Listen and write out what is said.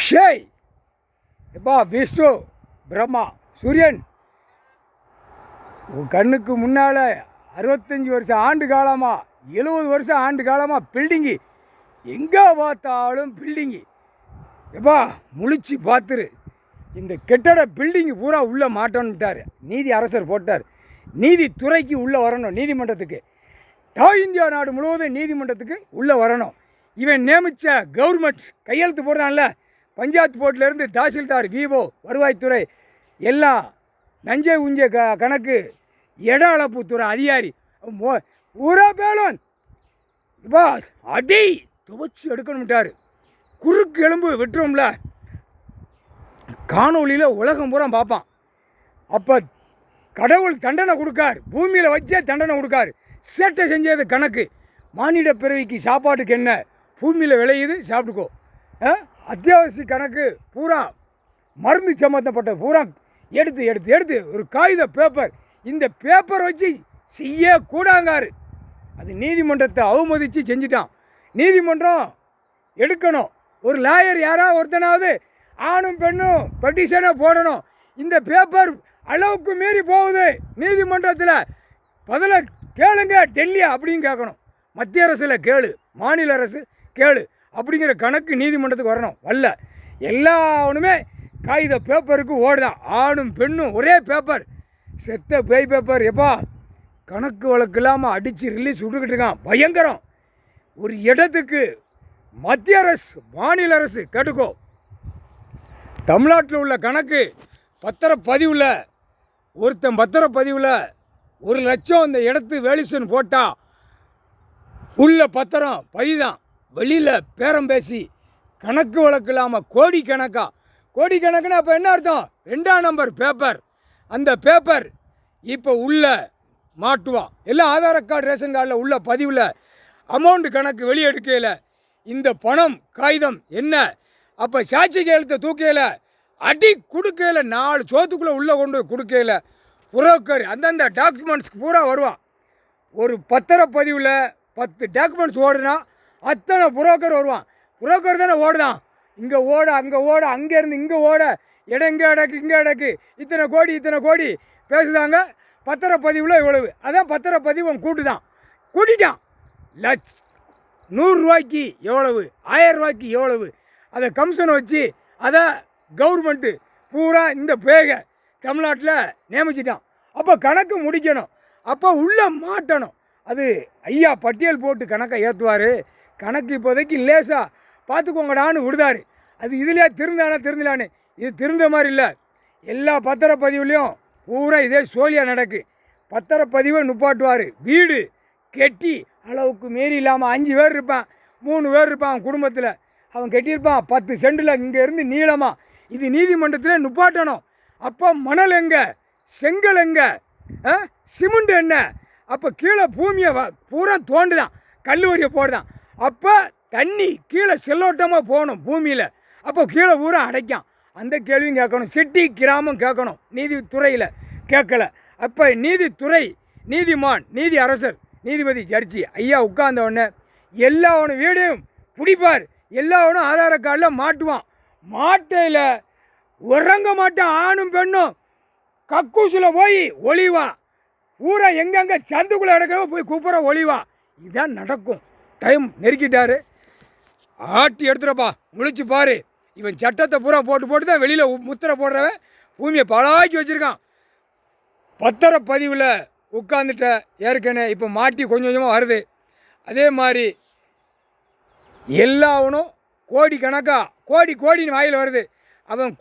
ஷேய் எப்பா விஷ்ணு பிரம்மா சூரியன் உன் கண்ணுக்கு முன்னால் 65 வருஷம் ஆண்டு காலமாக 70 வருஷம் ஆண்டு காலமாக பில்டிங்கு எங்கே பார்த்தாலும் பில்டிங்கு எப்பா முழிச்சு பார்த்துரு. இந்த கெட்டட பில்டிங்கு பூரா உள்ளே மாட்டோன்னுட்டார். நீதி அரசர் போட்டார். நீதித்துறைக்கு உள்ளே வரணும். நீதிமன்றத்துக்கு இந்தியா நாடு முழுவதும் நீதிமன்றத்துக்கு உள்ளே வரணும். இவன் நியமித்த கவர்மெண்ட் கையெழுத்து போடுறான்ல, பஞ்சாயத்து போர்ட்டிலேருந்து தாசில்தார், விவோ, வருவாய்த்துறை எல்லாம் நஞ்சை உஞ்ச கணக்கு இட அளப்புத்துறை அதிகாரி பூரா பேலோன் இப்போ அடி துவச்சி எடுக்கணும்ட்டார். குறுக்கு எலும்பு விட்டுரும்ல, காணொலியில் உலகம் பூரா பார்ப்பான். அப்போ கடவுள் தண்டனை கொடுக்கார், பூமியில் வச்சே தண்டனை கொடுக்கார். சேட்டை செஞ்சது கணக்கு. மானிட பிறவிக்கு சாப்பாட்டுக்கு என்ன பூமியில் விளையுது சாப்பிட்டுக்கோ. அத்தியாவசிய கணக்கு பூரா மருந்து சம்மந்தப்பட்ட பூரா எடுத்து எடுத்து எடுத்து ஒரு காகித பேப்பர், இந்த பேப்பர் வச்சு செய்யக்கூடாங்காரு. அது நீதிமன்றத்தை அவமதித்து செஞ்சிட்டான். நீதிமன்றம் எடுக்கணும். ஒரு லாயர் யாராவது ஒருத்தனாவது ஆணும் பெண்ணும் பெட்டிஷனை போடணும். இந்த பேப்பர் அளவுக்கு மீறி போகுது நீதிமன்றத்தில், பதில கேளுங்க டெல்லியா அப்படின்னு கேட்கணும். மத்திய அரசில் கேளு, மாநில அரசு கேளு அப்படிங்கிற கணக்கு நீதிமன்றத்துக்கு வரணும். வரல, எல்லாவனுமே காகித பேப்பருக்கு ஓடுதான். ஆணும் பெண்ணும் ஒரே பேப்பர், செத்த பேய் பேப்பர். எப்பா கணக்கு வழக்கு இல்லாமல் அடித்து ரிலீஸ் விட்டுக்கிட்டு இருக்கான். பயங்கரம். ஒரு இடத்துக்கு மத்திய அரசு மாநில அரசு கேட்டுக்கோ. தமிழ்நாட்டில் உள்ள கணக்கு பத்திரப்பதிவில் ஒருத்தன் பத்திரப்பதிவில் 1 லட்சம் இந்த இடத்து வேலிசன் போட்டால் உள்ள பத்திரம் பதிதான். வெளியில் பேரம் பேசி கணக்கு வழக்கு இல்லாமல் கோடி கணக்குன்னா அப்போ என்ன அர்த்தம்? 2ஆம் நம்பர் பேப்பர். அந்த பேப்பர் இப்போ உள்ள மாட்டுவான். எல்லாம் ஆதார் கார்டு ரேஷன் கார்டில் உள்ள பதிவில் அமௌண்ட்டு கணக்கு வெளியெடுக்கையில் இந்த பணம் காகிதம் என்ன, அப்போ சாட்சி கையெழுத்தை தூக்கையில் அடி கொடுக்கையில் 4 சோத்துக்குள்ளே உள்ளே கொண்டு கொடுக்கையில் புரோக்கர் அந்தந்த டாக்குமெண்ட்ஸ்க்கு பூரா வருவான். ஒரு பத்திரப்பதிவில் 10 டாக்குமெண்ட்ஸ் ஓடுனா அத்தனை புரோக்கர் வருவான். புரோக்கர் தானே ஓடுதான். இங்கே ஓட அங்கே ஓட, அங்கேருந்து இங்கே ஓட, இடம் இங்கே இடக்கு இத்தனை கோடி பேசுதாங்க. பத்திரப்பதிவில் இவ்வளவு, அதான் பத்திரப்பதிவு கூட்டிட்டான். 100 ரூபாய்க்கு எவ்வளவு, 1000 ரூபாய்க்கு எவ்வளவு, அதை கமிஷனை வச்சு அதை கவர்மெண்ட்டு பூரா இந்த பேகை தமிழ்நாட்டில் நியமிச்சிட்டான். அப்போ கணக்கு முடிக்கணும், அப்போ உள்ளே மாட்டணும். அது ஐயா பட்டியல் போட்டு கணக்கை ஏற்றுவார். கணக்கு இப்போதைக்கு லேசாக பார்த்துக்கோங்கடான்னு விடுதாரு. அது இதிலே திருந்தலான்னு இது திருந்த மாதிரி இல்லை. எல்லா பத்திரப்பதிவுலேயும் பூரா இதே சோழியாக நடக்கு. பத்திரப்பதிவை நுப்பாட்டுவார். வீடு கெட்டி அளவுக்கு மீறி இல்லாமல் 5 பேர் இருப்பான், 3 பேர் இருப்பான் அவன் குடும்பத்தில். அவன் கட்டியிருப்பான் 10 சென்டில் இங்கேருந்து நீளமாக. இது நீதிமன்றத்தில் நுப்பாட்டணும். அப்போ மணல் எங்கே, செங்கல் எங்கே, சிமெண்ட் என்ன? அப்போ கீழே பூமியை பூரா தோண்டுதான், கல்லூரியை போடுதான். அப்போ தண்ணி கீழே செல்லோட்டமாக போகணும் பூமியில். அப்போ கீழே பூரா அடைக்கான். அந்த கேள்வியும் கேட்கணும். சிட்டி கிராமம் கேட்கணும். நீதித்துறையில் கேட்கல. அப்போ நீதித்துறை, நீதிமான், நீதி அரசர், நீதிபதி, ஜட்ஜி ஐயா உட்கார்ந்தவொடனே எல்லாவனும் வீடையும் பிடிப்பார். எல்லாவனும் ஆதார கார்டில் மாட்டுவான். மாட்டையில் உறங்க மாட்டான். ஆணும் பெண்ணும் கக்கூசில் போய் ஒளிவான். ஊரை எங்கெங்கே சந்துக்குள்ளே இடக்கிறவ போய் கூப்பிட்ற ஒளிவான். இதுதான் நடக்கும். டைம் நெருக்கிட்டாரு. ஆட்டி எடுத்துறப்பா, முழிச்சு பாரு. இவன் சட்டத்தை பூரா போட்டு தான் வெளியில் முத்திரை போடுறவன் பூமியை பழாக்கி வச்சுருக்கான். பத்திரப்பதிவில் உட்காந்துட்ட ஏற்கனவே இப்போ மாட்டி கொஞ்சம் கொஞ்சமாக வருது. அதே மாதிரி எல்லாவனும் கோடி கணக்காக கோடின்னு வாயில் வருது. அவன்